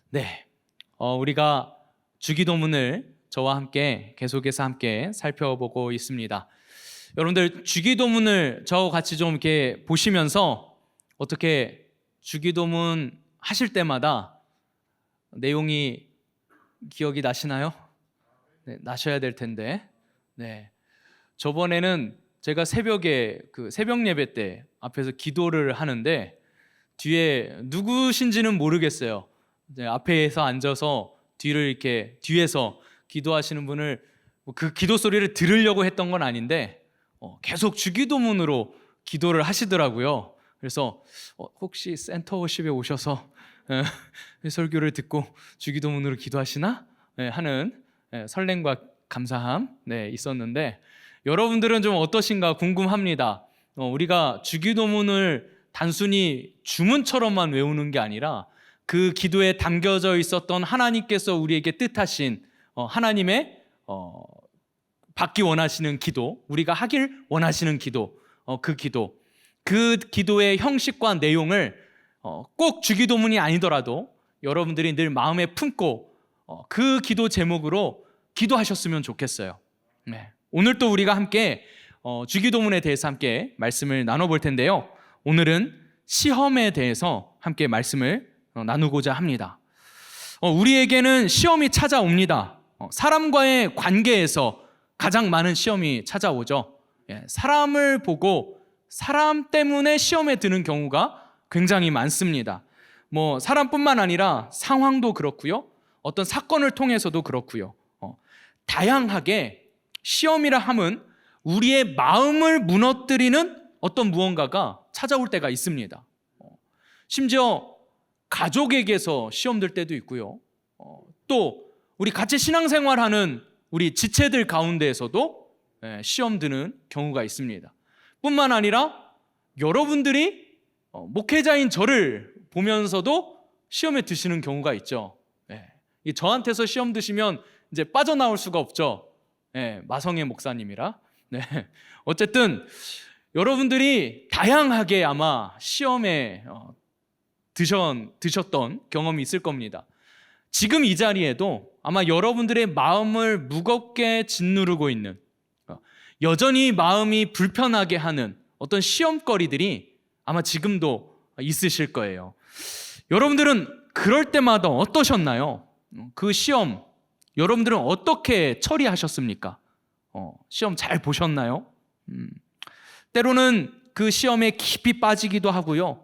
네, 우리가 주기도문을 저와 함께 계속해서 함께 살펴보고 있습니다. 여러분들 주기도문을 저와 같이 좀 이렇게 보시면서 어떻게 주기도문 하실 때마다 내용이 기억이 나시나요? 네, 나셔야 될 텐데. 네, 저번에는 제가 새벽에 새벽 예배 때 앞에서 기도를 하는데 뒤에 누구신지는 모르겠어요. 앞에서 앉아서 뒤를 이렇게 뒤에서 기도하시는 분을 그 기도 소리를 들으려고 했던 건 아닌데 계속 주기도문으로 기도를 하시더라고요. 그래서 혹시 센터워십에 오셔서 설교를 듣고 주기도문으로 기도하시나 하는 설렘과 감사함 있었는데 여러분들은 좀 어떠신가 궁금합니다. 우리가 주기도문을 단순히 주문처럼만 외우는 게 아니라 그 기도에 담겨져 있었던 하나님께서 우리에게 뜻하신 하나님의 받기 원하시는 기도, 우리가 하길 원하시는 기도, 그 기도의 형식과 내용을 꼭 주기도문이 아니더라도 여러분들이 늘 마음에 품고 그 기도 제목으로 기도하셨으면 좋겠어요. 네. 오늘 또 우리가 함께 주기도문에 대해서 함께 말씀을 나눠볼 텐데요. 오늘은 시험에 대해서 함께 말씀을 나누고자 합니다. 우리에게는 시험이 찾아옵니다. 사람과의 관계에서 가장 많은 시험이 찾아오죠. 사람을 보고 사람 때문에 시험에 드는 경우가 굉장히 많습니다. 사람뿐만 아니라 상황도 그렇고요. 어떤 사건을 통해서도 그렇고요. 다양하게 시험이라 함은 우리의 마음을 무너뜨리는 어떤 무언가가 찾아올 때가 있습니다. 심지어 가족에게서 시험 들 때도 있고요. 또 우리 같이 신앙생활하는 우리 지체들 가운데에서도 시험 드는 경우가 있습니다. 뿐만 아니라 여러분들이 목회자인 저를 보면서도 시험에 드시는 경우가 있죠. 저한테서 시험 드시면 이제 빠져나올 수가 없죠. 마성의 목사님이라. 어쨌든 여러분들이 다양하게 아마 시험에 드셨던 경험이 있을 겁니다. 지금 이 자리에도 아마 여러분들의 마음을 무겁게 짓누르고 있는, 여전히 마음이 불편하게 하는 어떤 시험거리들이 아마 지금도 있으실 거예요. 여러분들은 그럴 때마다 어떠셨나요? 그 시험 여러분들은 어떻게 처리하셨습니까? 시험 잘 보셨나요? 때로는 그 시험에 깊이 빠지기도 하고요.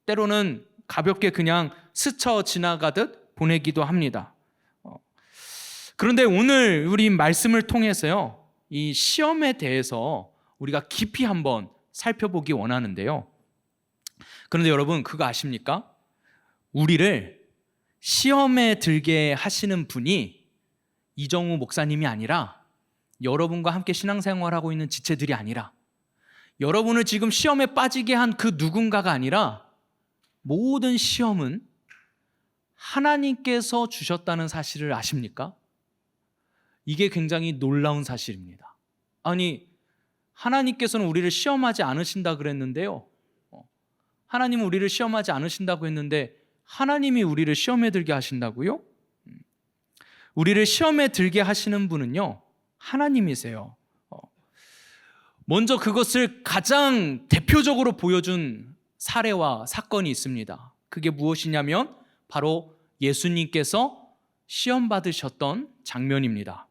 때로는 가볍게 그냥 스쳐 지나가듯 보내기도 합니다. 그런데 오늘 우리 말씀을 통해서요, 이 시험에 대해서 우리가 깊이 한번 살펴보기 원하는데요. 그런데 여러분 그거 아십니까? 우리를 시험에 들게 하시는 분이 이정우 목사님이 아니라 여러분과 함께 신앙생활하고 있는 지체들이 아니라 여러분을 지금 시험에 빠지게 한 그 누군가가 아니라 모든 시험은 하나님께서 주셨다는 사실을 아십니까? 이게 굉장히 놀라운 사실입니다. 아니, 하나님께서는 우리를 시험하지 않으신다 그랬는데요. 하나님은 우리를 시험하지 않으신다고 했는데 하나님이 우리를 시험에 들게 하신다고요? 우리를 시험에 들게 하시는 분은요, 하나님이세요. 먼저 그것을 가장 대표적으로 보여준 사례와 사건이 있습니다. 그게 무엇이냐면 바로 예수님께서 시험 받으셨던 장면입니다.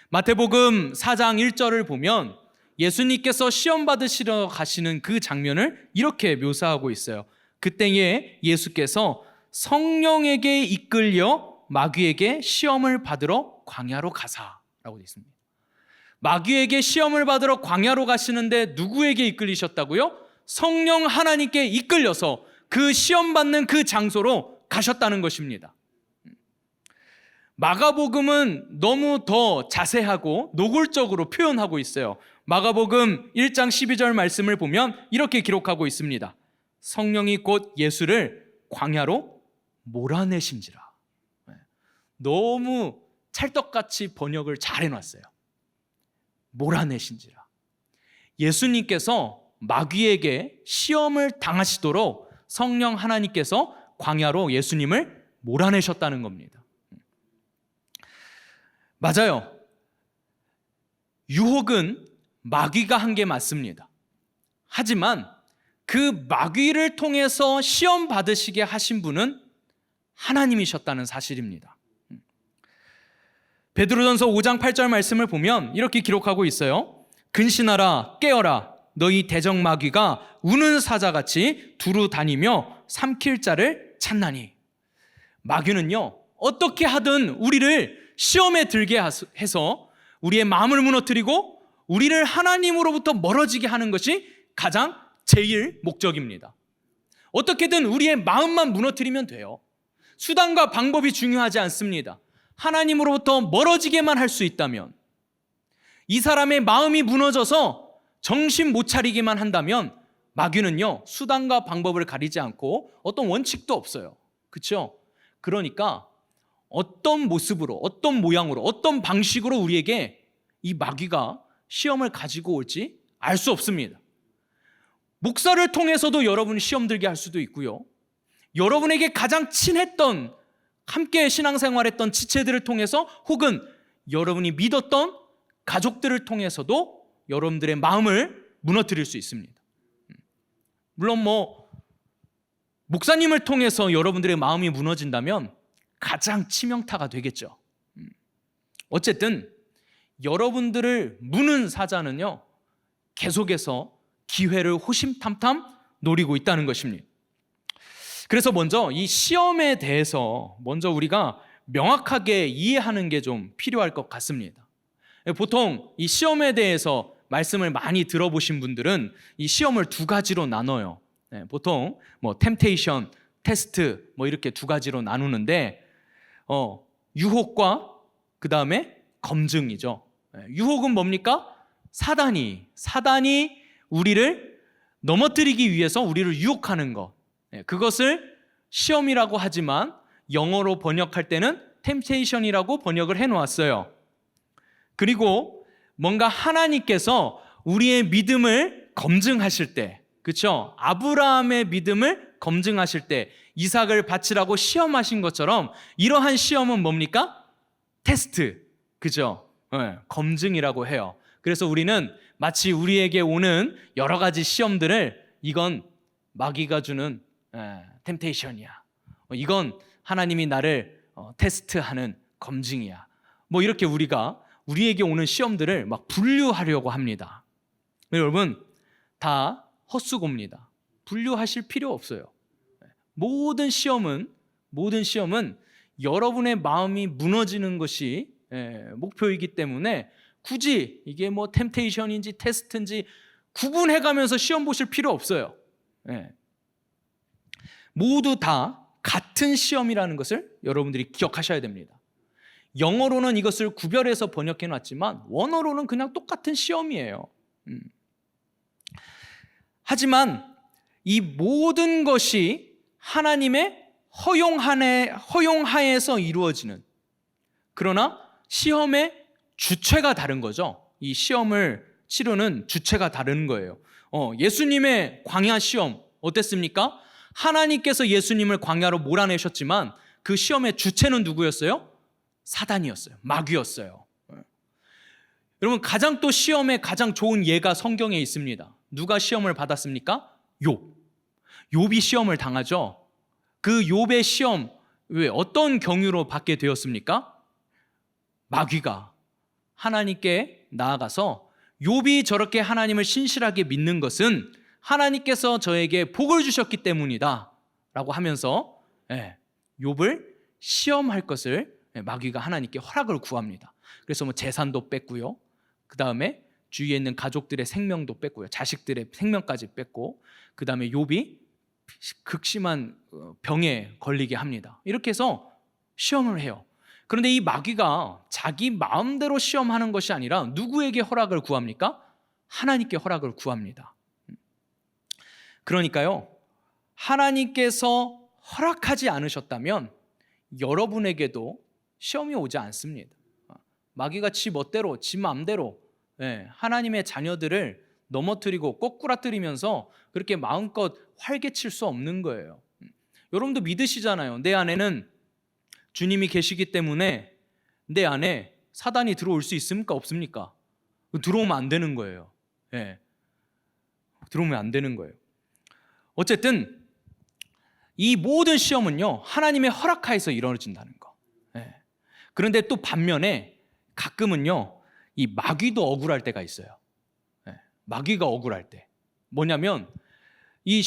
마태복음 4장 1절을 보면 예수님께서 시험 받으시러 가시는 그 장면을 이렇게 묘사하고 있어요. 그때에 예수께서 성령에게 이끌려 마귀에게 시험을 받으러 광야로 가사라고 되어 있습니다. 마귀에게 시험을 받으러 광야로 가시는데 누구에게 이끌리셨다고요? 성령 하나님께 이끌려서 그 시험 받는 그 장소로 가셨다는 것입니다. 마가복음은 너무 더 자세하고 노골적으로 표현하고 있어요. 마가복음 1장 12절 말씀을 보면 이렇게 기록하고 있습니다. 성령이 곧 예수를 광야로 몰아내신지라. 너무 찰떡같이 번역을 잘 해놨어요. 몰아내신지라. 예수님께서 마귀에게 시험을 당하시도록 성령 하나님께서 광야로 예수님을 몰아내셨다는 겁니다. 맞아요. 유혹은 마귀가 한 게 맞습니다. 하지만 그 마귀를 통해서 시험 받으시게 하신 분은 하나님이셨다는 사실입니다. 베드로전서 5장 8절 말씀을 보면 이렇게 기록하고 있어요. 근신하라, 깨어라. 너희 대적 마귀가 우는 사자같이 두루 다니며 삼킬 자를 찾나니. 마귀는요, 어떻게 하든 우리를 시험에 들게 해서 우리의 마음을 무너뜨리고 우리를 하나님으로부터 멀어지게 하는 것이 가장 제일 목적입니다. 어떻게든 우리의 마음만 무너뜨리면 돼요. 수단과 방법이 중요하지 않습니다. 하나님으로부터 멀어지게만 할 수 있다면, 이 사람의 마음이 무너져서 정신 못 차리게만 한다면 마귀는요, 수단과 방법을 가리지 않고 어떤 원칙도 없어요. 그렇죠? 그러니까 어떤 모습으로, 어떤 모양으로, 어떤 방식으로 우리에게 이 마귀가 시험을 가지고 올지 알 수 없습니다. 목사를 통해서도 여러분 시험 들게 할 수도 있고요, 여러분에게 가장 친했던, 함께 신앙생활했던 지체들을 통해서, 혹은 여러분이 믿었던 가족들을 통해서도 여러분들의 마음을 무너뜨릴 수 있습니다. 물론 목사님을 통해서 여러분들의 마음이 무너진다면 가장 치명타가 되겠죠. 어쨌든 여러분들을 무는 사자는요, 계속해서 기회를 호심탐탐 노리고 있다는 것입니다. 그래서 먼저 이 시험에 대해서 먼저 우리가 명확하게 이해하는 게 좀 필요할 것 같습니다. 보통 이 시험에 대해서 말씀을 많이 들어보신 분들은 이 시험을 두 가지로 나눠요. 보통 템테이션, 테스트 이렇게 두 가지로 나누는데, 유혹과 그 다음에 검증이죠. 유혹은 뭡니까? 사단이 우리를 넘어뜨리기 위해서 우리를 유혹하는 것, 그것을 시험이라고 하지만 영어로 번역할 때는 템테이션이라고 번역을 해놓았어요. 그리고 뭔가 하나님께서 우리의 믿음을 검증하실 때, 그렇죠? 아브라함의 믿음을 검증하실 때 이삭을 바치라고 시험하신 것처럼 이러한 시험은 뭡니까? 테스트, 그죠? 검증이라고 해요. 그래서 우리는 마치 우리에게 오는 여러 가지 시험들을, 이건 마귀가 주는 템테이션이야, 이건 하나님이 나를 테스트하는 검증이야, 이렇게 우리에게 오는 시험들을 막 분류하려고 합니다. 여러분, 다 헛수고입니다. 분류하실 필요 없어요. 모든 시험은 여러분의 마음이 무너지는 것이 목표이기 때문에 굳이 이게 템테이션인지 테스트인지 구분해가면서 시험 보실 필요 없어요. 모두 다 같은 시험이라는 것을 여러분들이 기억하셔야 됩니다. 영어로는 이것을 구별해서 번역해 놨지만 원어로는 그냥 똑같은 시험이에요. 하지만 이 모든 것이 하나님의 허용하에서 이루어지는, 그러나 시험의 주체가 다른 거죠. 이 시험을 치르는 주체가 다른 거예요. 예수님의 광야 시험 어땠습니까? 하나님께서 예수님을 광야로 몰아내셨지만 그 시험의 주체는 누구였어요? 사단이었어요. 마귀였어요. 여러분, 가장 또 시험의 가장 좋은 예가 성경에 있습니다. 누가 시험을 받았습니까? 욥이 시험을 당하죠. 그 욥의 시험, 왜 어떤 경유로 받게 되었습니까? 마귀가 하나님께 나아가서 욥이 저렇게 하나님을 신실하게 믿는 것은 하나님께서 저에게 복을 주셨기 때문이다 라고 하면서 욥을 시험할 것을 마귀가 하나님께 허락을 구합니다. 그래서 재산도 뺐고요, 그 다음에 주위에 있는 가족들의 생명도 뺐고요, 자식들의 생명까지 뺐고, 그 다음에 욥이 극심한 병에 걸리게 합니다. 이렇게 해서 시험을 해요. 그런데 이 마귀가 자기 마음대로 시험하는 것이 아니라 누구에게 허락을 구합니까? 하나님께 허락을 구합니다. 그러니까요, 하나님께서 허락하지 않으셨다면 여러분에게도 시험이 오지 않습니다. 마귀가 지 멋대로, 지 마음대로 하나님의 자녀들을 넘어뜨리고 꼬꾸라뜨리면서 그렇게 마음껏 활개칠 수 없는 거예요. 여러분도 믿으시잖아요. 내 안에는 주님이 계시기 때문에 내 안에 사단이 들어올 수 있습니까? 없습니까? 들어오면 안 되는 거예요. 예. 들어오면 안 되는 거예요. 어쨌든 이 모든 시험은요, 하나님의 허락하에서 이루어진다는 거. 예. 그런데 또 반면에 가끔은요, 이 마귀도 억울할 때가 있어요. 예. 마귀가 억울할 때. 뭐냐면 이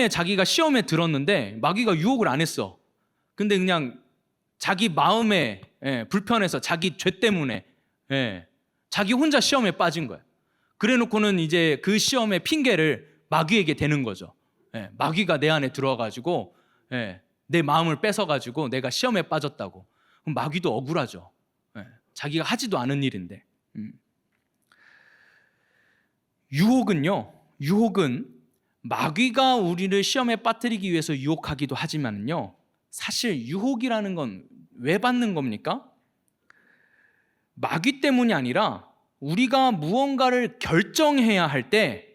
자기가 시험에 들었는데 마귀가 유혹을 안 했어. 근데 그냥 자기 마음에 불편해서 자기 죄 때문에 자기 혼자 시험에 빠진 거야. 그래 놓고는 이제 그 시험의 핑계를 마귀에게 대는 거죠. 마귀가 내 안에 들어와가지고 내 마음을 뺏어가지고 내가 시험에 빠졌다고. 그럼 마귀도 억울하죠. 자기가 하지도 않은 일인데. 유혹은 마귀가 우리를 시험에 빠뜨리기 위해서 유혹하기도 하지만요, 사실 유혹이라는 건 왜 받는 겁니까? 마귀 때문이 아니라 우리가 무언가를 결정해야 할 때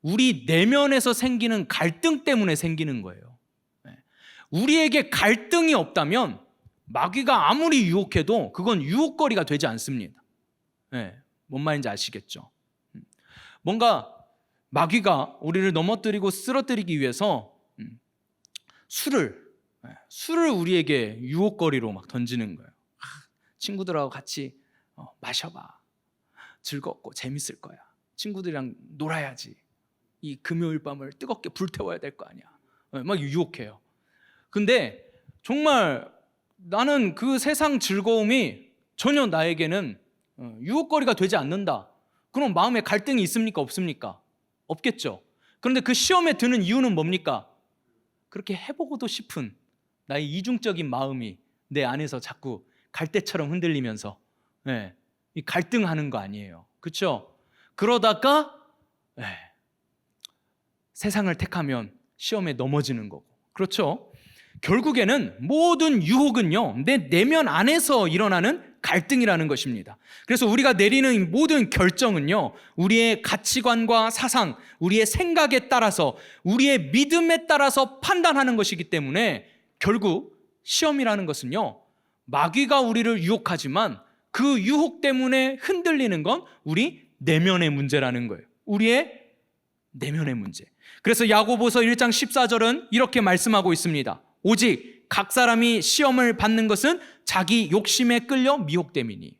우리 내면에서 생기는 갈등 때문에 생기는 거예요. 우리에게 갈등이 없다면 마귀가 아무리 유혹해도 그건 유혹거리가 되지 않습니다. 뭔 말인지 아시겠죠? 뭔가 마귀가 우리를 넘어뜨리고 쓰러뜨리기 위해서 술을 우리에게 유혹거리로 막 던지는 거예요. 친구들하고 같이 마셔봐. 즐겁고 재밌을 거야. 친구들이랑 놀아야지. 이 금요일 밤을 뜨겁게 불태워야 될 거 아니야. 막 유혹해요. 근데 정말 나는 그 세상 즐거움이 전혀 나에게는 유혹거리가 되지 않는다. 그럼 마음에 갈등이 있습니까? 없습니까? 없겠죠. 그런데 그 시험에 드는 이유는 뭡니까? 그렇게 해보고도 싶은 나의 이중적인 마음이 내 안에서 자꾸 갈대처럼 흔들리면서 이 갈등하는 거 아니에요. 그렇죠? 그러다가 세상을 택하면 시험에 넘어지는 거고. 그렇죠? 결국에는 모든 유혹은요, 내 내면 안에서 일어나는 갈등이라는 것입니다. 그래서 우리가 내리는 모든 결정은요, 우리의 가치관과 사상, 우리의 생각에 따라서, 우리의 믿음에 따라서 판단하는 것이기 때문에 결국 시험이라는 것은요, 마귀가 우리를 유혹하지만 그 유혹 때문에 흔들리는 건 우리 내면의 문제라는 거예요. 우리의 내면의 문제. 그래서 야고보서 1장 14절은 이렇게 말씀하고 있습니다. 오직 각 사람이 시험을 받는 것은 자기 욕심에 끌려 미혹됨이니.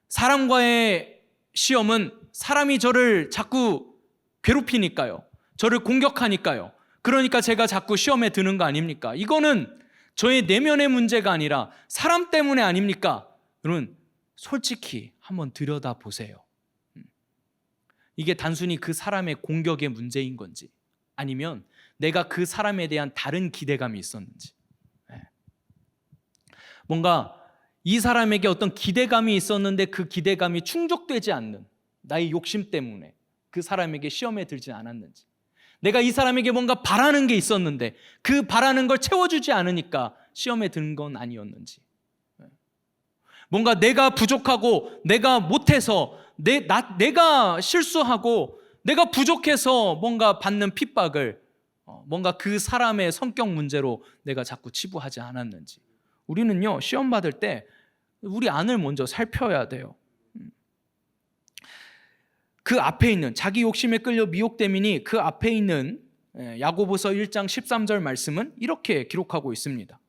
사람과의 시험은 사람이 저를 자꾸 괴롭히니까요. 저를 공격하니까요. 그러니까 제가 자꾸 시험에 드는 거 아닙니까? 이거는 저의 내면의 문제가 아니라 사람 때문에 아닙니까? 여러분, 솔직히 한번 들여다보세요. 이게 단순히 그 사람의 공격의 문제인 건지, 아니면 내가 그 사람에 대한 다른 기대감이 있었는지. 뭔가 이 사람에게 어떤 기대감이 있었는데 그 기대감이 충족되지 않는 나의 욕심 때문에 그 사람에게 시험에 들지 않았는지, 내가 이 사람에게 뭔가 바라는 게 있었는데 그 바라는 걸 채워주지 않으니까 시험에 든 건 아니었는지, 뭔가 내가 부족하고 내가 못해서 내가 실수하고 내가 부족해서 뭔가 받는 핍박을 뭔가 그 사람의 성격 문제로 내가 자꾸 치부하지 않았는지. 우리는요, 시험 받을 때 우리 안을 먼저 살펴야 돼요. 그 앞에 있는, 자기 욕심에 끌려 미혹됨이니, 그 앞에 있는 야고보서 1장 13절 말씀은 이렇게 기록하고 있습니다.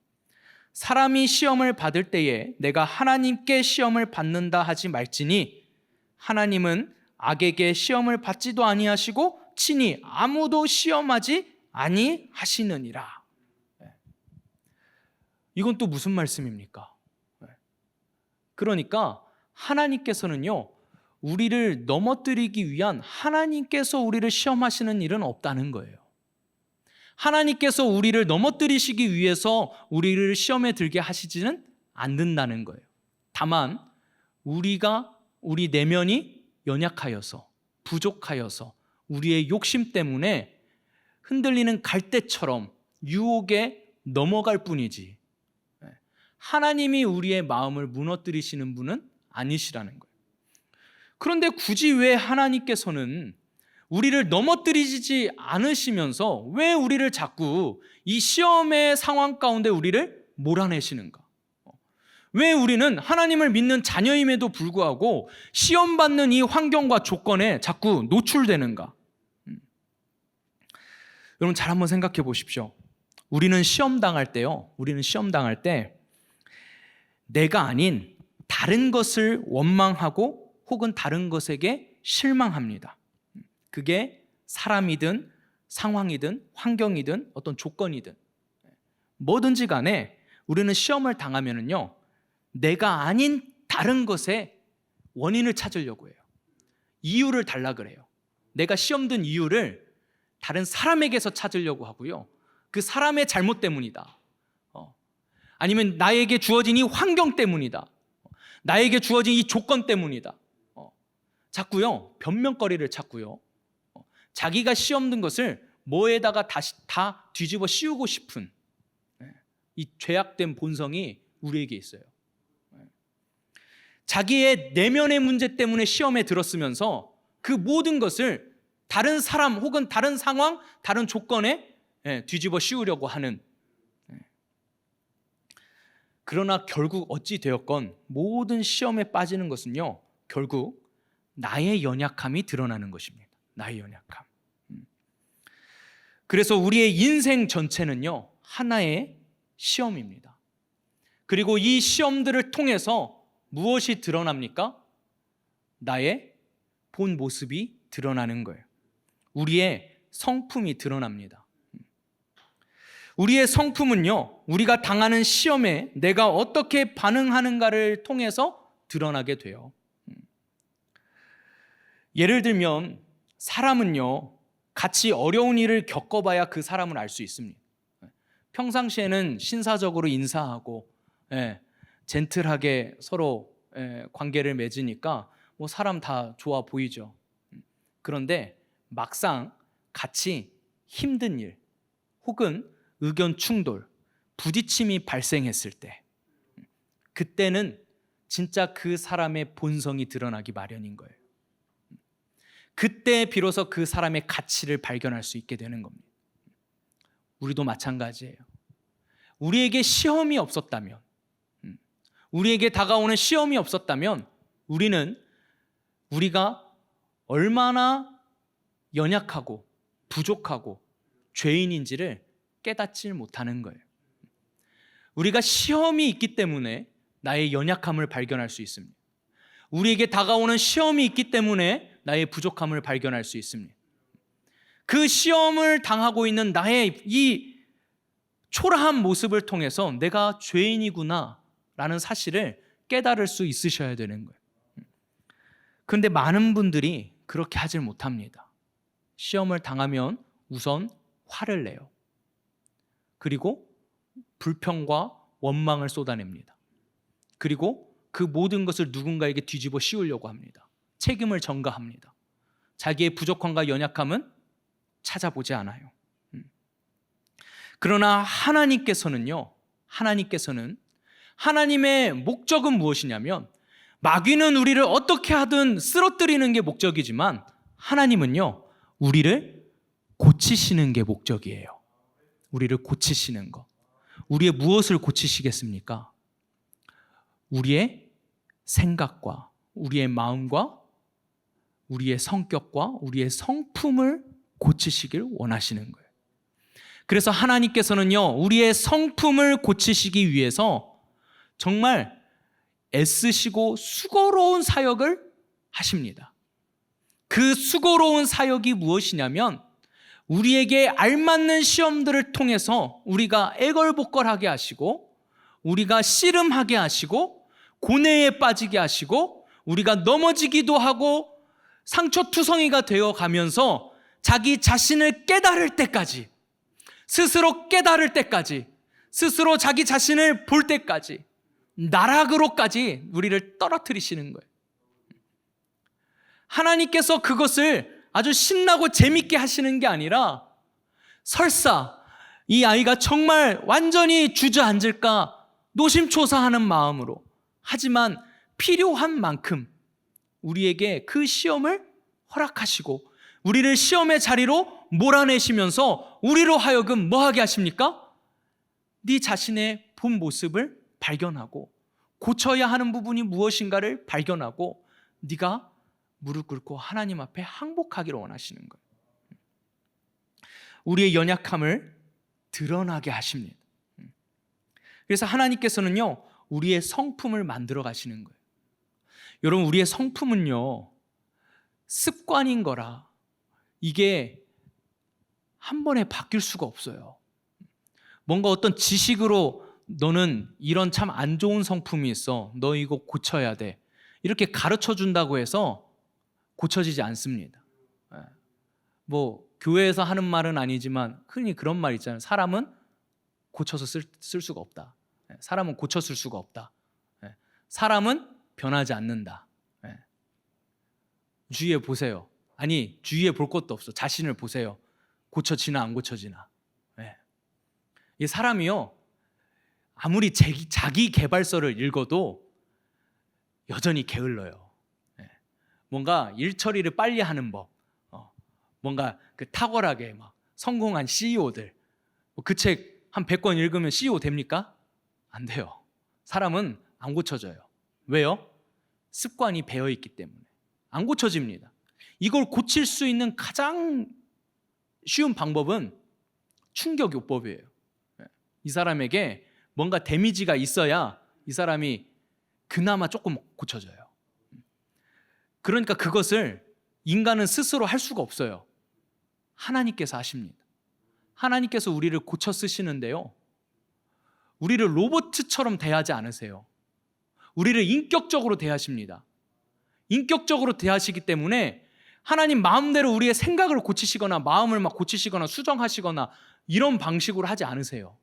사람이 시험을 받을 때에 내가 하나님께 시험을 받는다 하지 말지니 하나님은 악에게 시험을 받지도 아니하시고 친히 아무도 시험하지 아니하시느니라. 이건 또 무슨 말씀입니까? 그러니까 하나님께서는요, 우리를 넘어뜨리기 위한, 하나님께서 우리를 시험하시는 일은 없다는 거예요. 하나님께서 우리를 넘어뜨리시기 위해서 우리를 시험에 들게 하시지는 않는다는 거예요. 다만 우리 내면이 연약하여서, 부족하여서, 우리의 욕심 때문에 흔들리는 갈대처럼 유혹에 넘어갈 뿐이지, 하나님이 우리의 마음을 무너뜨리시는 분은 아니시라는 거예요. 그런데 굳이 왜 하나님께서는 우리를 넘어뜨리지 않으시면서 왜 우리를 자꾸 이 시험의 상황 가운데 우리를 몰아내시는가? 왜 우리는 하나님을 믿는 자녀임에도 불구하고 시험받는 이 환경과 조건에 자꾸 노출되는가? 여러분 잘 한번 생각해 보십시오. 우리는 시험 당할 때 내가 아닌 다른 것을 원망하고 혹은 다른 것에게 실망합니다. 그게 사람이든 상황이든 환경이든 어떤 조건이든 뭐든지 간에 우리는 시험을 당하면은요, 내가 아닌 다른 것에 원인을 찾으려고 해요. 이유를 달라 그래요. 내가 시험 든 이유를 다른 사람에게서 찾으려고 하고요. 그 사람의 잘못 때문이다. 아니면 나에게 주어진 이 환경 때문이다. 나에게 주어진 이 조건 때문이다. 자꾸요, 변명거리를 찾고요. 자기가 시험 든 것을 뭐에다가 다시 다 뒤집어 씌우고 싶은 이 죄악된 본성이 우리에게 있어요. 자기의 내면의 문제 때문에 시험에 들었으면서 그 모든 것을 다른 사람 혹은 다른 상황, 다른 조건에 뒤집어 씌우려고 하는. 그러나 결국 어찌 되었건 모든 시험에 빠지는 것은요, 결국 나의 연약함이 드러나는 것입니다. 나의 연약함. 그래서 우리의 인생 전체는요, 하나의 시험입니다. 그리고 이 시험들을 통해서 무엇이 드러납니까? 나의 본 모습이 드러나는 거예요. 우리의 성품이 드러납니다. 우리의 성품은요, 우리가 당하는 시험에 내가 어떻게 반응하는가를 통해서 드러나게 돼요. 예를 들면 사람은요, 같이 어려운 일을 겪어봐야 그 사람을 알 수 있습니다. 평상시에는 신사적으로 인사하고 젠틀하게 서로 관계를 맺으니까 뭐 사람 다 좋아 보이죠. 그런데 막상 같이 힘든 일 혹은 의견 충돌, 부딪힘이 발생했을 때, 그때는 진짜 그 사람의 본성이 드러나기 마련인 거예요. 그때 비로소 그 사람의 가치를 발견할 수 있게 되는 겁니다. 우리도 마찬가지예요. 우리에게 시험이 없었다면, 우리에게 다가오는 시험이 없었다면 우리가 얼마나 연약하고 부족하고 죄인인지를 깨닫지 못하는 거예요. 우리가 시험이 있기 때문에 나의 연약함을 발견할 수 있습니다. 우리에게 다가오는 시험이 있기 때문에 나의 부족함을 발견할 수 있습니다. 그 시험을 당하고 있는 나의 이 초라한 모습을 통해서 내가 죄인이구나 라는 사실을 깨달을 수 있으셔야 되는 거예요. 그런데 많은 분들이 그렇게 하질 못합니다. 시험을 당하면 우선 화를 내요. 그리고 불평과 원망을 쏟아냅니다. 그리고 그 모든 것을 누군가에게 뒤집어 씌우려고 합니다. 책임을 전가합니다. 자기의 부족함과 연약함은 찾아보지 않아요. 그러나 하나님께서는 하나님의 목적은 무엇이냐면, 마귀는 우리를 어떻게 하든 쓰러뜨리는 게 목적이지만 하나님은요, 우리를 고치시는 게 목적이에요. 우리를 고치시는 거. 우리의 무엇을 고치시겠습니까? 우리의 생각과 우리의 마음과 우리의 성격과 우리의 성품을 고치시길 원하시는 거예요. 그래서 하나님께서는요, 우리의 성품을 고치시기 위해서 정말 애쓰시고 수고로운 사역을 하십니다. 그 수고로운 사역이 무엇이냐면, 우리에게 알맞는 시험들을 통해서 우리가 애걸복걸하게 하시고, 우리가 씨름하게 하시고, 고뇌에 빠지게 하시고, 우리가 넘어지기도 하고 상처투성이가 되어 가면서 자기 자신을 깨달을 때까지, 스스로 깨달을 때까지, 스스로 자기 자신을 볼 때까지, 나락으로까지 우리를 떨어뜨리시는 거예요. 하나님께서 그것을 아주 신나고 재밌게 하시는 게 아니라, 설사 이 아이가 정말 완전히 주저앉을까 노심초사하는 마음으로, 하지만 필요한 만큼 우리에게 그 시험을 허락하시고 우리를 시험의 자리로 몰아내시면서 우리로 하여금 뭐하게 하십니까? 네 자신의 본 모습을 발견하고 고쳐야 하는 부분이 무엇인가를 발견하고 네가 무릎 꿇고 하나님 앞에 항복하기를 원하시는 거예요. 우리의 연약함을 드러나게 하십니다. 그래서 하나님께서는요, 우리의 성품을 만들어 가시는 거예요. 여러분, 우리의 성품은요, 습관인 거라 이게 한 번에 바뀔 수가 없어요. 뭔가 어떤 지식으로 너는 이런 참 안 좋은 성품이 있어, 너 이거 고쳐야 돼, 이렇게 가르쳐 준다고 해서 고쳐지지 않습니다. 뭐 교회에서 하는 말은 아니지만 흔히 그런 말 있잖아요. 사람은 고쳐서 쓸 수가 없다. 사람은 고쳐 쓸 수가 없다. 사람은 변하지 않는다. 주위에 보세요. 아니, 주위에 볼 것도 없어. 자신을 보세요. 고쳐지나 안 고쳐지나. 이 사람이요, 아무리 자기 개발서를 읽어도 여전히 게을러요. 뭔가 일 처리를 빨리 하는 법, 뭔가 그 탁월하게 막 성공한 CEO들, 그 책 한 100권 읽으면 CEO 됩니까? 안 돼요. 사람은 안 고쳐져요. 왜요? 습관이 배어 있기 때문에 안 고쳐집니다. 이걸 고칠 수 있는 가장 쉬운 방법은 충격요법이에요. 이 사람에게 뭔가 데미지가 있어야 이 사람이 그나마 조금 고쳐져요. 그러니까 그것을 인간은 스스로 할 수가 없어요. 하나님께서 하십니다. 하나님께서 우리를 고쳐 쓰시는데요, 우리를 로봇처럼 대하지 않으세요. 우리를 인격적으로 대하십니다. 인격적으로 대하시기 때문에 하나님 마음대로 우리의 생각을 고치시거나 마음을 막 고치시거나 수정하시거나 이런 방식으로 하지 않으세요.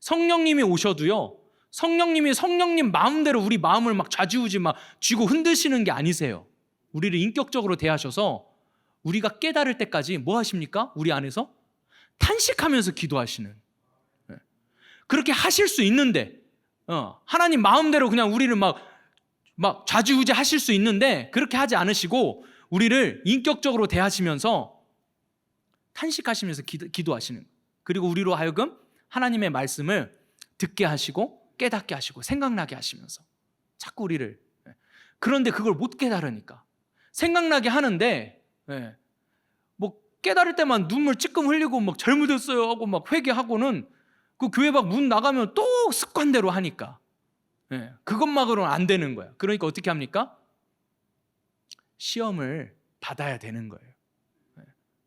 성령님이 오셔도요, 성령님 마음대로 우리 마음을 막 좌지우지 막 쥐고 흔드시는 게 아니세요. 우리를 인격적으로 대하셔서 우리가 깨달을 때까지 뭐 하십니까? 우리 안에서 탄식하면서 기도하시는, 그렇게 하실 수 있는데, 하나님 마음대로 그냥 우리를 막 좌지우지 하실 수 있는데 그렇게 하지 않으시고 우리를 인격적으로 대하시면서 탄식하시면서 기도하시는, 그리고 우리로 하여금 하나님의 말씀을 듣게 하시고 깨닫게 하시고 생각나게 하시면서 자꾸 우리를, 그런데 그걸 못 깨달으니까 생각나게 하는데, 뭐 깨달을 때만 눈물 찔끔 흘리고 막 잘못했어요 하고 막 회개하고는 그 교회 밖 문 나가면 또 습관대로 하니까 그것만으로는 안 되는 거야. 그러니까 어떻게 합니까? 시험을 받아야 되는 거예요.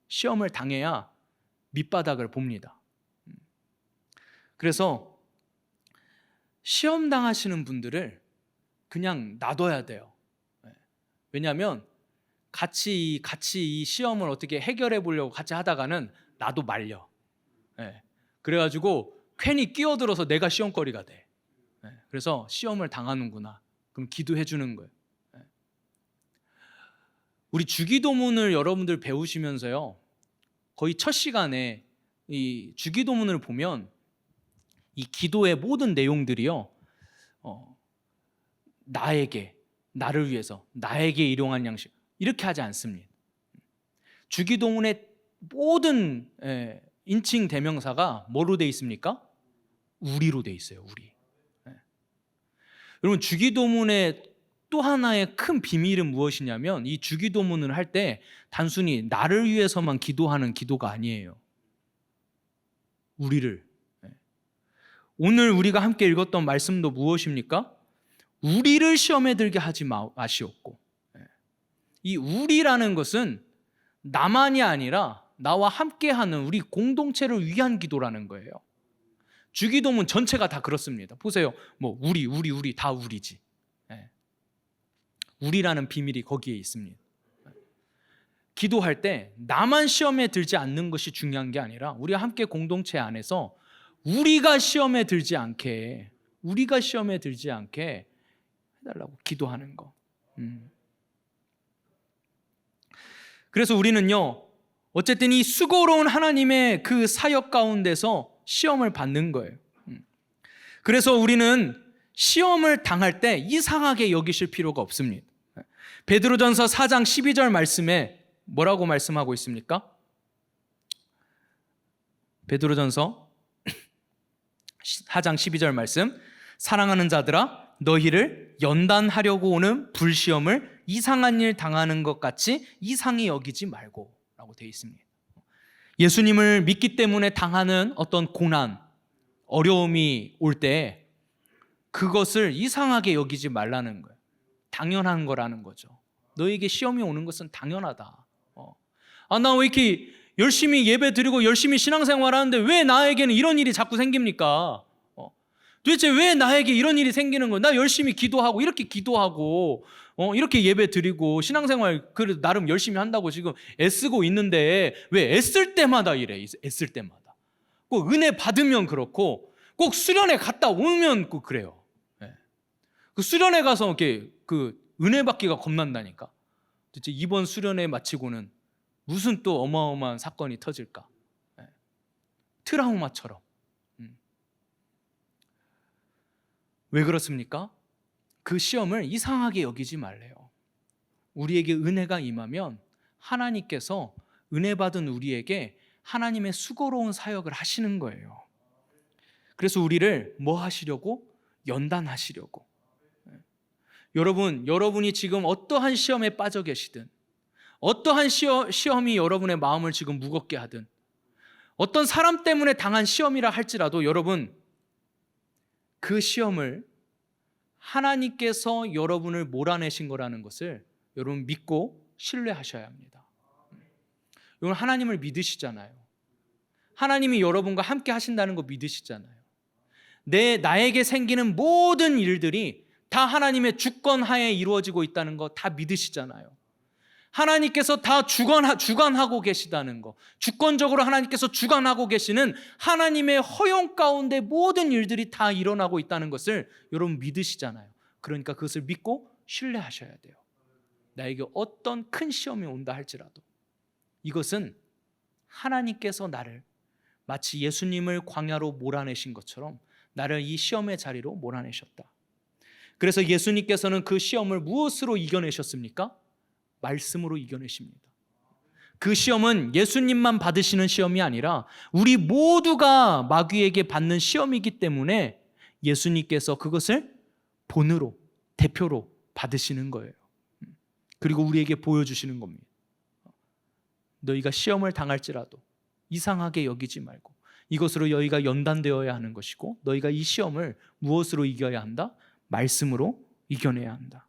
시험을 당해야 밑바닥을 봅니다. 그래서 시험 당하시는 분들을 그냥 놔둬야 돼요. 왜냐하면 같이 이 시험을 어떻게 해결해 보려고 같이 하다가는 나도 말려. 그래가지고 괜히 끼어들어서 내가 시험거리가 돼. 그래서 시험을 당하는구나. 그럼 기도해 주는 거예요. 우리 주기도문을 여러분들 배우시면서요, 거의 첫 시간에 이 주기도문을 보면 이 기도의 모든 내용들이요, 나를 위해서, 나에게 일용할 양식, 이렇게 하지 않습니다. 주기도문의 모든 인칭 대명사가 뭐로 돼 있습니까? 우리로 돼 있어요. 우리. 여러분, 주기도문의 또 하나의 큰 비밀은 무엇이냐면, 이 주기도문을 할 때 단순히 나를 위해서만 기도하는 기도가 아니에요. 우리를. 오늘 우리가 함께 읽었던 말씀도 무엇입니까? 우리를 시험에 들게 하지 마시옵고. 이 우리라는 것은 나만이 아니라 나와 함께하는 우리 공동체를 위한 기도라는 거예요. 주기도문 전체가 다 그렇습니다. 보세요. 뭐 우리 다 우리지. 우리라는 비밀이 거기에 있습니다. 기도할 때 나만 시험에 들지 않는 것이 중요한 게 아니라 우리 함께 공동체 안에서 우리가 시험에 들지 않게 해달라고 기도하는 거. 그래서 우리는요, 어쨌든 이 수고로운 하나님의 그 사역 가운데서 시험을 받는 거예요. 그래서 우리는 시험을 당할 때 이상하게 여기실 필요가 없습니다. 베드로전서 4장 12절 말씀에 뭐라고 말씀하고 있습니까? 베드로전서 4장 12절 말씀, 사랑하는 자들아 너희를 연단하려고 오는 불시험을 이상한 일 당하는 것 같이 이상히 여기지 말고 라고 되어 있습니다. 예수님을 믿기 때문에 당하는 어떤 고난, 어려움이 올 때 그것을 이상하게 여기지 말라는 거예요. 당연한 거라는 거죠. 너에게 시험이 오는 것은 당연하다. 나 왜 이렇게 열심히 예배 드리고 열심히 신앙생활 하는데 왜 나에게는 이런 일이 자꾸 생깁니까? 도대체 왜 나에게 이런 일이 생기는 거야? 나 열심히 기도하고 이렇게 기도하고 이렇게 예배 드리고 신앙생활 그래도 나름 열심히 한다고 지금 애쓰고 있는데 왜 애쓸 때마다 이래? 애쓸 때마다. 꼭 은혜 받으면 그렇고 꼭 수련회 갔다 오면 꼭 그래요. 그 수련회 가서 이렇게 그 은혜 받기가 겁난다니까. 도대체 이번 수련회 마치고는 무슨 또 어마어마한 사건이 터질까? 트라우마처럼. 왜 그렇습니까? 그 시험을 이상하게 여기지 말래요. 우리에게 은혜가 임하면 하나님께서 은혜 받은 우리에게 하나님의 수고로운 사역을 하시는 거예요. 그래서 우리를 뭐 하시려고? 연단하시려고. 여러분이 지금 어떠한 시험에 빠져 계시든, 어떠한 시험이 여러분의 마음을 지금 무겁게 하든, 어떤 사람 때문에 당한 시험이라 할지라도 여러분, 그 시험을 하나님께서 여러분을 몰아내신 거라는 것을 여러분 믿고 신뢰하셔야 합니다. 여러분 하나님을 믿으시잖아요. 하나님이 여러분과 함께 하신다는 거 믿으시잖아요. 나에게 생기는 모든 일들이 다 하나님의 주권 하에 이루어지고 있다는 거 다 믿으시잖아요. 하나님께서 다 주관하고 계시다는 거, 주권적으로 하나님께서 주관하고 계시는 하나님의 허용 가운데 모든 일들이 다 일어나고 있다는 것을 여러분 믿으시잖아요. 그러니까 그것을 믿고 신뢰하셔야 돼요. 나에게 어떤 큰 시험이 온다 할지라도 이것은 하나님께서 나를 마치 예수님을 광야로 몰아내신 것처럼 나를 이 시험의 자리로 몰아내셨다. 그래서 예수님께서는 그 시험을 무엇으로 이겨내셨습니까? 말씀으로 이겨내십니다. 그 시험은 예수님만 받으시는 시험이 아니라 우리 모두가 마귀에게 받는 시험이기 때문에 예수님께서 그것을 본으로, 대표로 받으시는 거예요. 그리고 우리에게 보여주시는 겁니다. 너희가 시험을 당할지라도 이상하게 여기지 말고 이것으로 너희가 연단되어야 하는 것이고 너희가 이 시험을 무엇으로 이겨야 한다? 말씀으로 이겨내야 한다.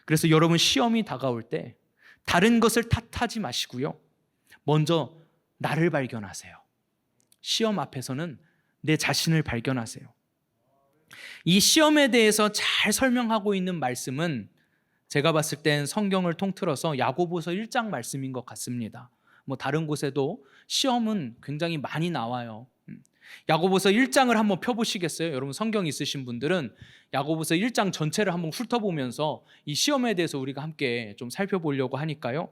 그래서 여러분 시험이 다가올 때 다른 것을 탓하지 마시고요. 먼저 나를 발견하세요. 시험 앞에서는 내 자신을 발견하세요. 이 시험에 대해서 잘 설명하고 있는 말씀은 제가 봤을 땐 성경을 통틀어서 야고보서 1장 말씀인 것 같습니다. 다른 곳에도 시험은 굉장히 많이 나와요. 야고보서 1장을 한번 펴보시겠어요? 여러분 성경 있으신 분들은 야고보서 1장 전체를 한번 훑어보면서 이 시험에 대해서 우리가 함께 좀 살펴보려고 하니까요.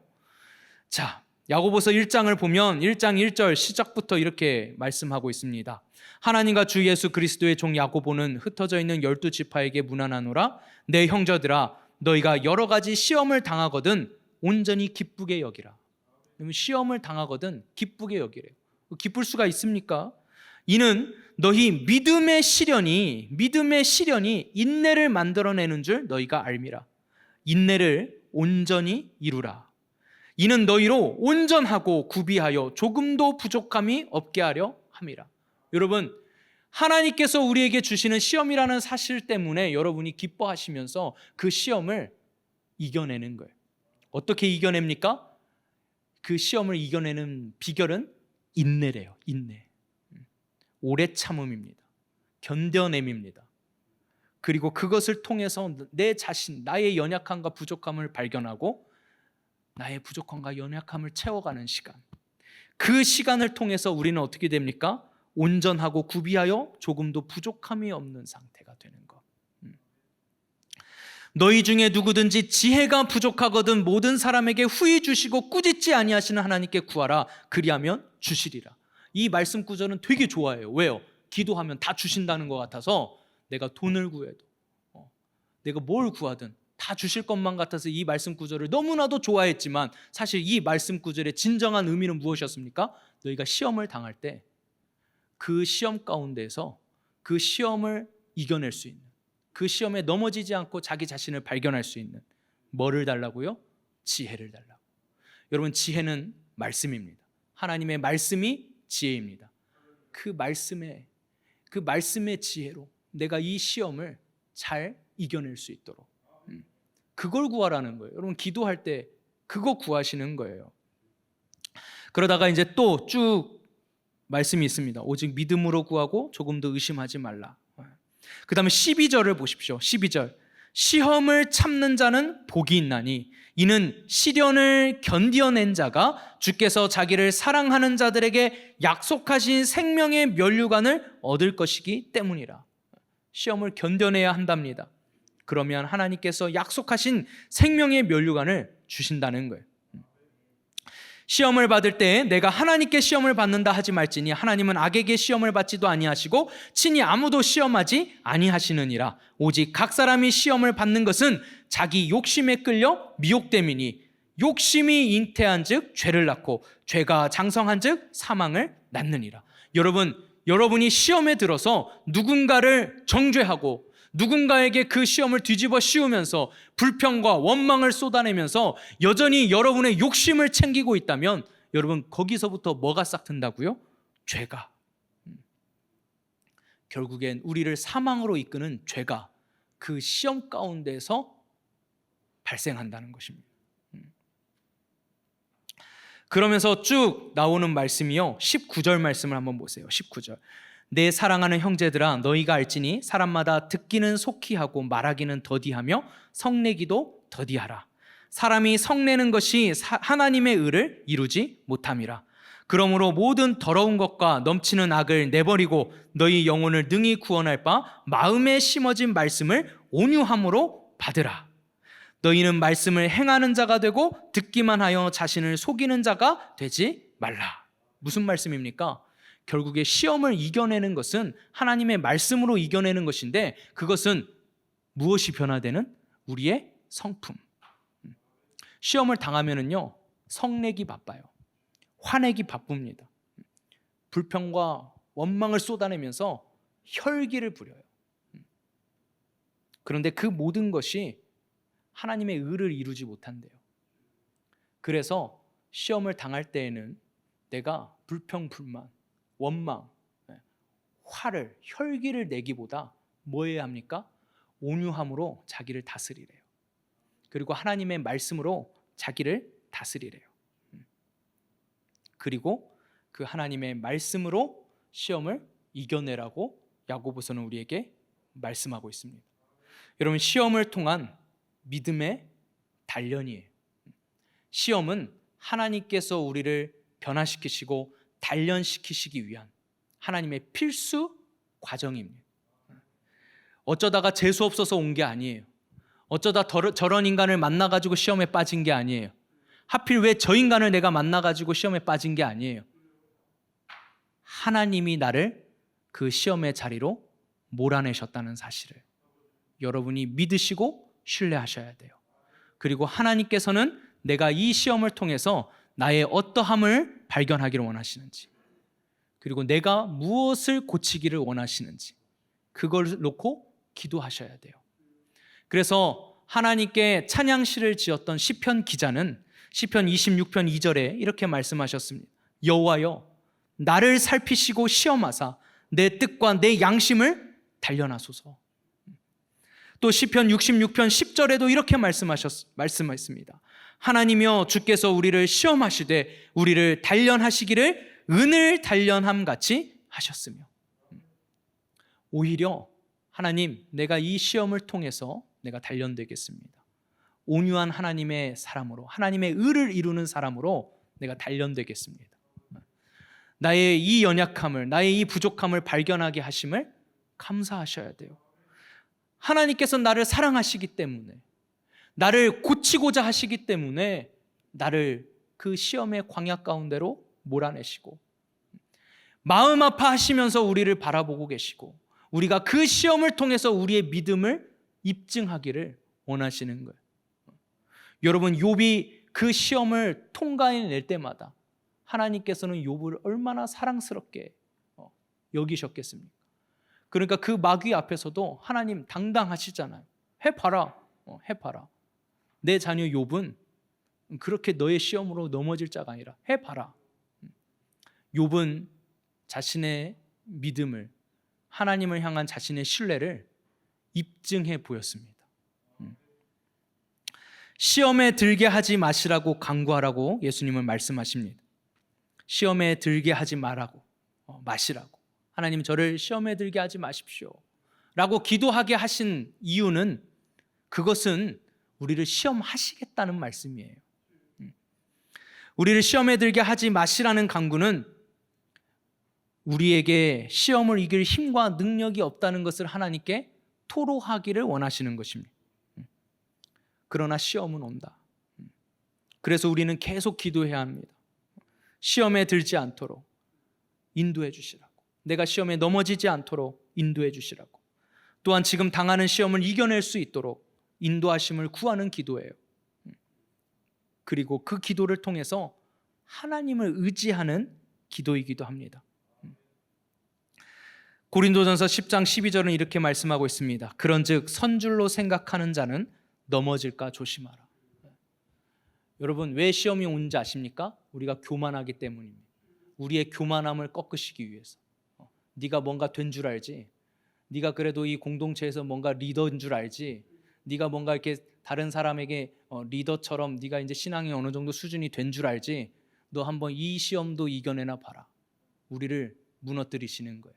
자, 야고보서 1장을 보면 1장 1절 시작부터 이렇게 말씀하고 있습니다. 하나님과 주 예수 그리스도의 종 야고보는 흩어져 있는 12지파에게 문안하노라. 내 형제들아 너희가 여러 가지 시험을 당하거든 온전히 기쁘게 여기라. 시험을 당하거든 기쁘게 여기래요. 기쁠 수가 있습니까? 이는 너희 믿음의 시련이 인내를 만들어내는 줄 너희가 알미라. 인내를 온전히 이루라. 이는 너희로 온전하고 구비하여 조금도 부족함이 없게 하려 함이라. 여러분 하나님께서 우리에게 주시는 시험이라는 사실 때문에 여러분이 기뻐하시면서 그 시험을 이겨내는 거예요. 어떻게 이겨냅니까? 그 시험을 이겨내는 비결은 인내래요. 인내. 오래 참음입니다. 견뎌냄입니다. 그리고 그것을 통해서 내 자신, 나의 연약함과 부족함을 발견하고 나의 부족함과 연약함을 채워가는 시간. 그 시간을 통해서 우리는 어떻게 됩니까? 온전하고 구비하여 조금도 부족함이 없는 상태가 되는 것. 너희 중에 누구든지 지혜가 부족하거든 모든 사람에게 후히 주시고 꾸짖지 아니하시는 하나님께 구하라. 그리하면 주시리라. 이 말씀 구절은 되게 좋아해요. 왜요? 기도하면 다 주신다는 것 같아서 내가 돈을 구해도 내가 뭘 구하든 다 주실 것만 같아서 이 말씀 구절을 너무나도 좋아했지만 사실 이 말씀 구절의 진정한 의미는 무엇이었습니까? 너희가 시험을 당할 때 그 시험 가운데에서 그 시험을 이겨낼 수 있는, 그 시험에 넘어지지 않고 자기 자신을 발견할 수 있는 뭐를 달라고요? 지혜를 달라고. 여러분, 지혜는 말씀입니다. 하나님의 말씀이 지혜입니다. 그 말씀의 지혜로 내가 이 시험을 잘 이겨낼 수 있도록 그걸 구하라는 거예요. 여러분, 기도할 때 그거 구하시는 거예요. 그러다가 이제 또 쭉 말씀이 있습니다. 오직 믿음으로 구하고 조금도 의심하지 말라. 그 다음에 12절을 보십시오. 12절. 시험을 참는 자는 복이 있나니 이는 시련을 견디어낸 자가 주께서 자기를 사랑하는 자들에게 약속하신 생명의 면류관을 얻을 것이기 때문이라. 시험을 견뎌내야 한답니다. 그러면 하나님께서 약속하신 생명의 면류관을 주신다는 거예요. 시험을 받을 때 내가 하나님께 시험을 받는다 하지 말지니 하나님은 악에게 시험을 받지도 아니하시고 친히 아무도 시험하지 아니하시느니라. 오직 각 사람이 시험을 받는 것은 자기 욕심에 끌려 미혹됨이니 욕심이 잉태한즉 죄를 낳고 죄가 장성한즉 사망을 낳느니라. 여러분이 시험에 들어서 누군가를 정죄하고 누군가에게 그 시험을 뒤집어 씌우면서 불평과 원망을 쏟아내면서 여전히 여러분의 욕심을 챙기고 있다면 여러분, 거기서부터 뭐가 싹 튼다고요? 죄가. 결국엔 우리를 사망으로 이끄는 죄가 그 시험 가운데서 발생한다는 것입니다. 그러면서 쭉 나오는 말씀이요, 19절 말씀을 한번 보세요. 19절. 내 사랑하는 형제들아, 너희가 알지니 사람마다 듣기는 속히 하고 말하기는 더디하며 성내기도 더디하라. 사람이 성내는 것이 하나님의 의를 이루지 못함이라. 그러므로 모든 더러운 것과 넘치는 악을 내버리고 너희 영혼을 능히 구원할 바 마음에 심어진 말씀을 온유함으로 받으라. 너희는 말씀을 행하는 자가 되고 듣기만 하여 자신을 속이는 자가 되지 말라. 무슨 말씀입니까? 결국에 시험을 이겨내는 것은 하나님의 말씀으로 이겨내는 것인데 그것은 무엇이 변화되는? 우리의 성품. 시험을 당하면은요, 성내기 바빠요. 화내기 바쁩니다. 불평과 원망을 쏟아내면서 혈기를 부려요. 그런데 그 모든 것이 하나님의 의를 이루지 못한대요. 그래서 시험을 당할 때에는 내가 불평, 불만, 원망, 화를, 혈기를 내기보다 뭐 해야 합니까? 온유함으로 자기를 다스리래요. 그리고 하나님의 말씀으로 자기를 다스리래요. 그리고 그 하나님의 말씀으로 시험을 이겨내라고 야고보서는 우리에게 말씀하고 있습니다. 여러분, 시험을 통한 믿음의 단련이에요. 시험은 하나님께서 우리를 변화시키시고 단련시키시기 위한 하나님의 필수 과정입니다. 어쩌다가 재수 없어서 온 게 아니에요. 어쩌다 저런 인간을 만나가지고 시험에 빠진 게 아니에요. 하필 왜 저 인간을 내가 만나가지고 시험에 빠진 게 아니에요. 하나님이 나를 그 시험의 자리로 몰아내셨다는 사실을 여러분이 믿으시고 신뢰하셔야 돼요. 그리고 하나님께서는 내가 이 시험을 통해서 나의 어떠함을 발견하기를 원하시는지, 그리고 내가 무엇을 고치기를 원하시는지 그걸 놓고 기도하셔야 돼요. 그래서 하나님께 찬양시를 지었던 시편 기자는 시편 26편 2절에 이렇게 말씀하셨습니다. 여호와여, 나를 살피시고 시험하사 내 뜻과 내 양심을 단련하소서. 또 시편 66편 10절에도 이렇게 말씀하셨습니다. 하나님이여, 주께서 우리를 시험하시되 우리를 단련하시기를 은을 단련함 같이 하셨으며. 오히려 하나님, 내가 이 시험을 통해서 내가 단련되겠습니다. 온유한 하나님의 사람으로, 하나님의 의를 이루는 사람으로 내가 단련되겠습니다. 나의 이 연약함을, 나의 이 부족함을 발견하게 하심을 감사하셔야 돼요. 하나님께서 나를 사랑하시기 때문에, 나를 고치고자 하시기 때문에 나를 그 시험의 광야 가운데로 몰아내시고 마음 아파하시면서 우리를 바라보고 계시고 우리가 그 시험을 통해서 우리의 믿음을 입증하기를 원하시는 거예요. 여러분, 욥이 그 시험을 통과해낼 때마다 하나님께서는 욥을 얼마나 사랑스럽게 여기셨겠습니까? 그러니까 그 마귀 앞에서도 하나님 당당하시잖아요. 해봐라. 해봐라. 내 자녀 욥은 그렇게 너의 시험으로 넘어질 자가 아니라 해봐라. 욥은 자신의 믿음을, 하나님을 향한 자신의 신뢰를 입증해 보였습니다. 시험에 들게 하지 마시라고 강구하라고 예수님은 말씀하십니다. 시험에 들게 하지 말라고, 마시라고. 하나님 저를 시험에 들게 하지 마십시오 라고 기도하게 하신 이유는, 그것은 우리를 시험하시겠다는 말씀이에요. 우리를 시험에 들게 하지 마시라는 강구는 우리에게 시험을 이길 힘과 능력이 없다는 것을 하나님께 토로하기를 원하시는 것입니다. 그러나 시험은 온다. 그래서 우리는 계속 기도해야 합니다. 시험에 들지 않도록 인도해 주시라고. 내가 시험에 넘어지지 않도록 인도해 주시라고. 또한 지금 당하는 시험을 이겨낼 수 있도록 인도하심을 구하는 기도예요. 그리고 그 기도를 통해서 하나님을 의지하는 기도이기도 합니다. 고린도전서 10장 12절은 이렇게 말씀하고 있습니다. 그런즉 선줄로 생각하는 자는 넘어질까 조심하라. 여러분, 왜 시험이 온지 아십니까? 우리가 교만하기 때문입니다. 우리의 교만함을 꺾으시기 위해서. 네가 뭔가 된 줄 알지? 네가 그래도 이 공동체에서 뭔가 리더인 줄 알지? 네가 뭔가 이렇게 다른 사람에게 리더처럼 네가 이제 신앙이 어느 정도 수준이 된 줄 알지? 너 한번 이 시험도 이겨내나 봐라. 우리를 무너뜨리시는 거예요.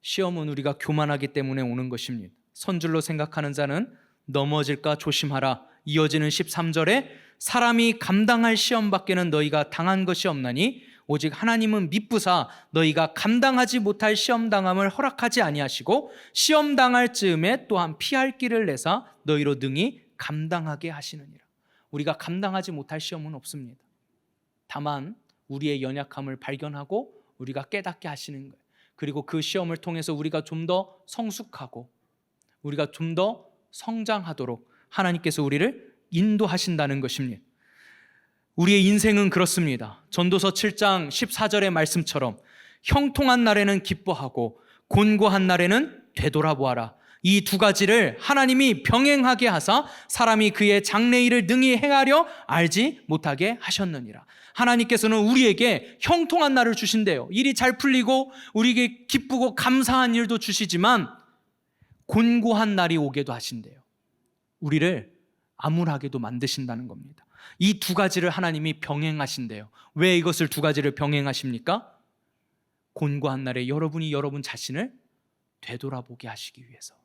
시험은 우리가 교만하기 때문에 오는 것입니다. 선줄로 생각하는 자는 넘어질까 조심하라. 이어지는 13절에 사람이 감당할 시험밖에는 너희가 당한 것이 없나니 오직 하나님은 미쁘사 너희가 감당하지 못할 시험당함을 허락하지 아니하시고 시험당할 즈음에 또한 피할 길을 내사 너희로 능히 감당하게 하시느니라. 우리가 감당하지 못할 시험은 없습니다. 다만 우리의 연약함을 발견하고 우리가 깨닫게 하시는 거예요. 그리고 그 시험을 통해서 우리가 좀 더 성숙하고 우리가 좀 더 성장하도록 하나님께서 우리를 인도하신다는 것입니다. 우리의 인생은 그렇습니다. 전도서 7장 14절의 말씀처럼 형통한 날에는 기뻐하고 곤고한 날에는 되돌아보아라. 이 두 가지를 하나님이 병행하게 하사 사람이 그의 장래일을 능히 행하려 알지 못하게 하셨느니라. 하나님께서는 우리에게 형통한 날을 주신대요. 일이 잘 풀리고 우리에게 기쁘고 감사한 일도 주시지만 곤고한 날이 오게도 하신대요. 우리를 암울하게도 만드신다는 겁니다. 이 두 가지를 하나님이 병행하신대요. 왜 이것을 두 가지를 병행하십니까? 곤고한 날에 여러분이 여러분 자신을 되돌아보게 하시기 위해서.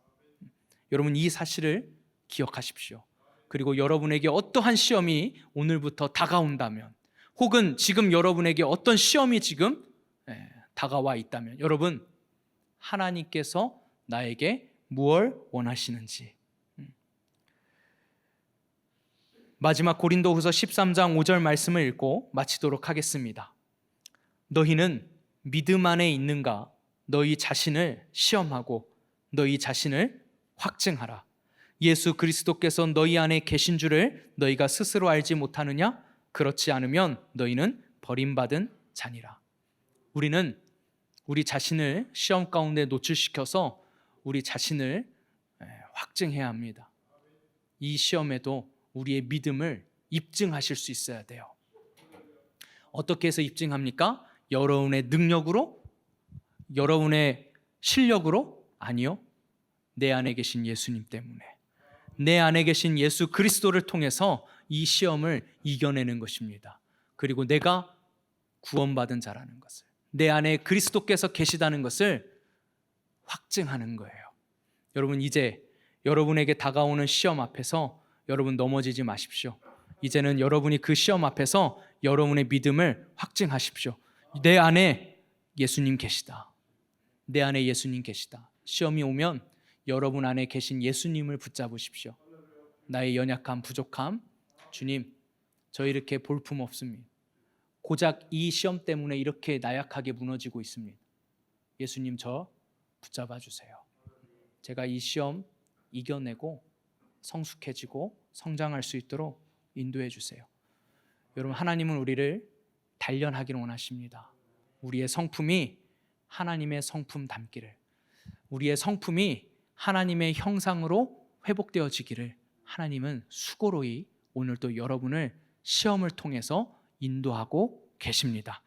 여러분, 이 사실을 기억하십시오. 그리고 여러분에게 어떠한 시험이 오늘부터 다가온다면, 혹은 지금 여러분에게 어떤 시험이 지금 다가와 있다면, 여러분, 하나님께서 나에게 무엇을 원하시는지. 마지막 고린도후서 13장 5절 말씀을 읽고 마치도록 하겠습니다. 너희는 믿음 안에 있는가? 너희 자신을 시험하고 너희 자신을 확증하라. 예수 그리스도께서 너희 안에 계신 줄을 너희가 스스로 알지 못하느냐? 그렇지 않으면 너희는 버림받은 자니라. 우리는 우리 자신을 시험 가운데 노출시켜서 우리 자신을 확증해야 합니다. 이 시험에도 우리의 믿음을 입증하실 수 있어야 돼요. 어떻게 해서 입증합니까? 여러분의 능력으로? 여러분의 실력으로? 아니요. 내 안에 계신 예수님 때문에, 내 안에 계신 예수 그리스도를 통해서 이 시험을 이겨내는 것입니다. 그리고 내가 구원받은 자라는 것을, 내 안에 그리스도께서 계시다는 것을 확증하는 거예요. 여러분, 이제 여러분에게 다가오는 시험 앞에서 여러분 넘어지지 마십시오. 이제는 여러분이 그 시험 앞에서 여러분의 믿음을 확증하십시오. 내 안에 예수님 계시다. 내 안에 예수님 계시다. 시험이 오면 여러분 안에 계신 예수님을 붙잡으십시오. 나의 연약함, 부족함, 주님, 저 이렇게 볼품 없습니다. 고작 이 시험 때문에 이렇게 나약하게 무너지고 있습니다. 예수님, 저 붙잡아 주세요. 제가 이 시험 이겨내고 성숙해지고 성장할 수 있도록 인도해 주세요. 여러분, 하나님은 우리를 단련하기를 원하십니다. 우리의 성품이 하나님의 성품 담기를, 우리의 성품이 하나님의 형상으로 회복되어지기를 하나님은 수고로이 오늘도 여러분을 시험을 통해서 인도하고 계십니다.